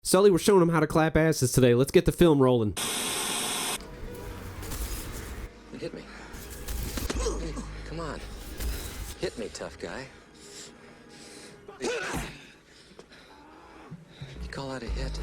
Sully, we're showing them how to clap asses today. Let's get the film rolling. Hit me. Come on. Hit me, tough guy. You call that a hit?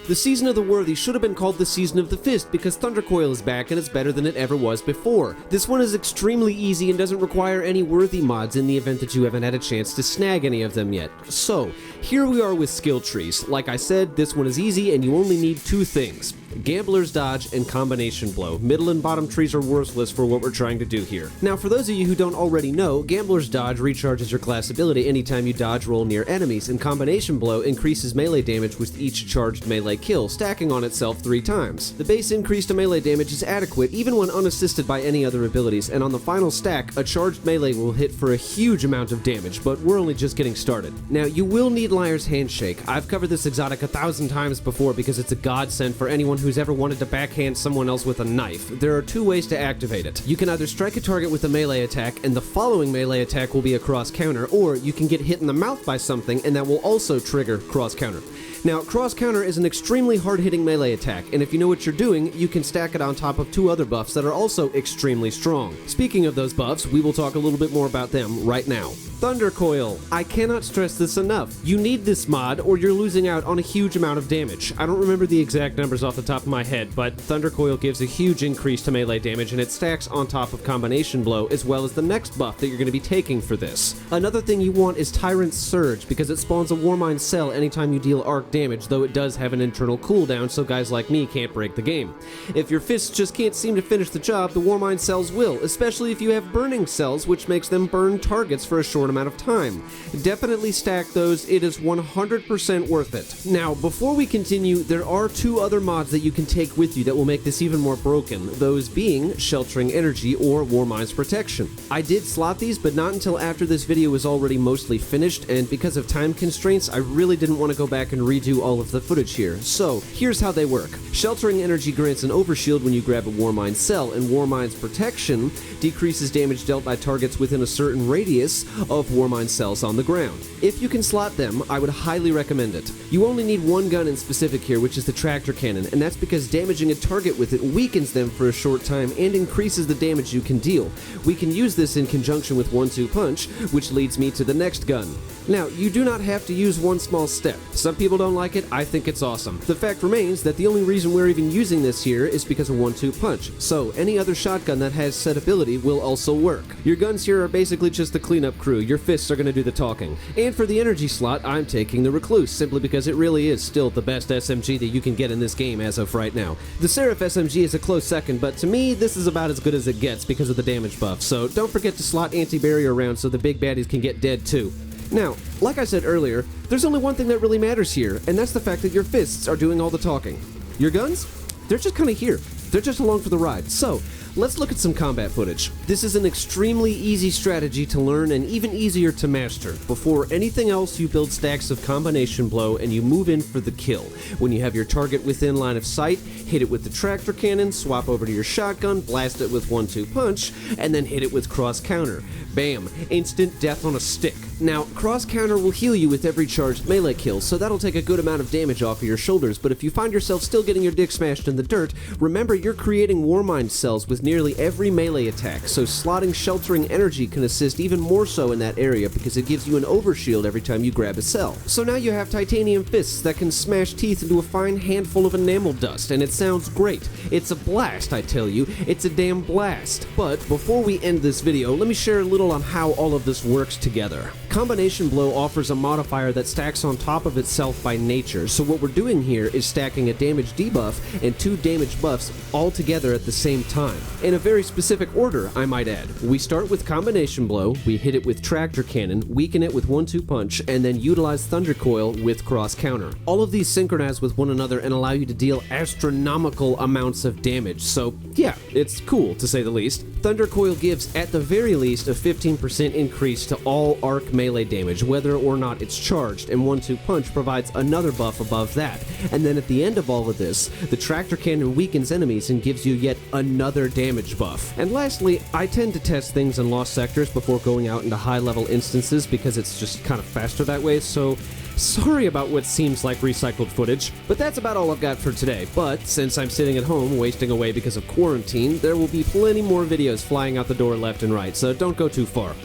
The Season of the Worthy should have been called the Season of the Fist because Thunder Coil is back and it's better than it ever was before. This one is extremely easy and doesn't require any worthy mods in the event that you haven't had a chance to snag any of them yet. So, here we are with skill trees. Like I said, this one is easy and you only need two things: Gambler's Dodge and Combination Blow. Middle and bottom trees are worthless for what we're trying to do here. Now, for those of you who don't already know, Gambler's Dodge recharges your class ability anytime you dodge roll near enemies, and Combination Blow increases melee damage with each charged melee kill, stacking on itself 3 times. The base increase to melee damage is adequate even when unassisted by any other abilities, and on the final stack, a charged melee will hit for a huge amount of damage, but we're only just getting started. Now, you will need Liar's Handshake. I've covered this exotic 1,000 times before because it's a godsend for anyone who's ever wanted to backhand someone else with a knife. There are 2 ways to activate it. You can either strike a target with a melee attack, and the following melee attack will be a cross counter, or you can get hit in the mouth by something, and that will also trigger cross counter. Now, cross counter is an extremely hard-hitting melee attack, and if you know what you're doing, you can stack it on top of 2 other buffs that are also extremely strong. Speaking of those buffs, we will talk a little bit more about them right now. Thunder Coil. I cannot stress this enough. You need this mod or you're losing out on a huge amount of damage. I don't remember the exact numbers off the top of my head, but Thunder Coil gives a huge increase to melee damage and it stacks on top of Combination Blow as well as the next buff that you're going to be taking for this. Another thing you want is Tyrant's Surge because it spawns a Warmind cell anytime you deal arc damage, though it does have an internal cooldown so guys like me can't break the game. If your fists just can't seem to finish the job, the Warmind cells will, especially if you have burning cells, which makes them burn targets for a short amount of time. Definitely stack those, it is 100% worth it. Now, before we continue, there are 2 other mods that you can take with you that will make this even more broken, those being Sheltering Energy or Warmind's Protection. I did slot these, but not until after this video was already mostly finished, and because of time constraints, I really didn't want to go back and redo all of the footage here. So, here's how they work. Sheltering Energy grants an overshield when you grab a Warmind cell, and Warmind's Protection decreases damage dealt by targets within a certain radius of Warmind cells on the ground. If you can slot them, I would highly recommend it. You only need 1 gun in specific here, which is the Tractor Cannon, and that's because damaging a target with it weakens them for a short time and increases the damage you can deal. We can use this in conjunction with 1-2 Punch, which leads me to the next gun. Now, you do not have to use one small step. Some people don't like it, I think it's awesome. The fact remains that the only reason we're even using this here is because of 1-2 Punch, so any other shotgun that has said ability will also work. Your guns here are basically just the cleanup crew, your fists are going to do the talking. And for the energy slot, I'm taking the Recluse, simply because it really is still the best SMG that you can get in this game as of right now. The Seraph SMG is a close second, but to me, this is about as good as it gets because of the damage buff, so don't forget to slot anti-barrier around so the big baddies can get dead too. Now, like I said earlier, there's only one thing that really matters here, and that's the fact that your fists are doing all the talking. Your guns? They're just kind of here. They're just along for the ride. So, let's look at some combat footage. This is an extremely easy strategy to learn and even easier to master. Before anything else, you build stacks of Combination Blow and you move in for the kill. When you have your target within line of sight, hit it with the Tractor Cannon, swap over to your shotgun, blast it with 1-2 Punch, and then hit it with Cross Counter. Bam! Instant death on a stick. Now, Cross Counter will heal you with every charged melee kill, so that'll take a good amount of damage off of your shoulders, but if you find yourself still getting your dick smashed in the dirt, remember you're creating Warmind cells with nearly every melee attack, so slotting Sheltering Energy can assist even more so in that area because it gives you an overshield every time you grab a cell. So now you have titanium fists that can smash teeth into a fine handful of enamel dust, and it sounds great. It's a blast, I tell you. It's a damn blast. But before we end this video, let me share a little on how all of this works together. Combination Blow offers a modifier that stacks on top of itself by nature, so what we're doing here is stacking a damage debuff and 2 damage buffs all together at the same time. In a very specific order, I might add. We start with Combination Blow, we hit it with Tractor Cannon, weaken it with 1-2 Punch, and then utilize Thunder Coil with Cross Counter. All of these synchronize with one another and allow you to deal astronomical amounts of damage, so yeah, it's cool to say the least. Thunder Coil gives, at the very least, a 15% increase to all arc melee damage, whether or not it's charged, and 1-2 punch provides another buff above that. And then at the end of all of this, the tractor cannon weakens enemies and gives you yet another damage buff. And lastly, I tend to test things in lost sectors before going out into high-level instances because it's just kind of faster that way, so sorry about what seems like recycled footage. But that's about all I've got for today. But since I'm sitting at home wasting away because of quarantine, there will be plenty more videos flying out the door left and right, so don't go too far.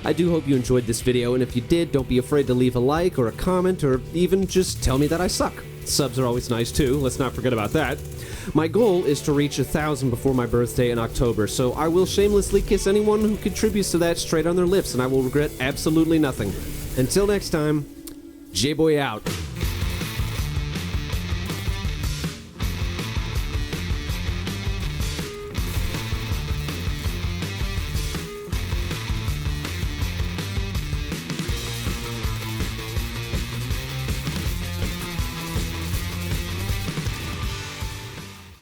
I do hope you enjoyed this video, and if you did, don't be afraid to leave a like or a comment, or even just tell me that I suck. Subs are always nice too, let's not forget about that. My goal is to reach 1,000 before my birthday in October, so I will shamelessly kiss anyone who contributes to that straight on their lips, and I will regret absolutely nothing. Until next time, Jayboy out.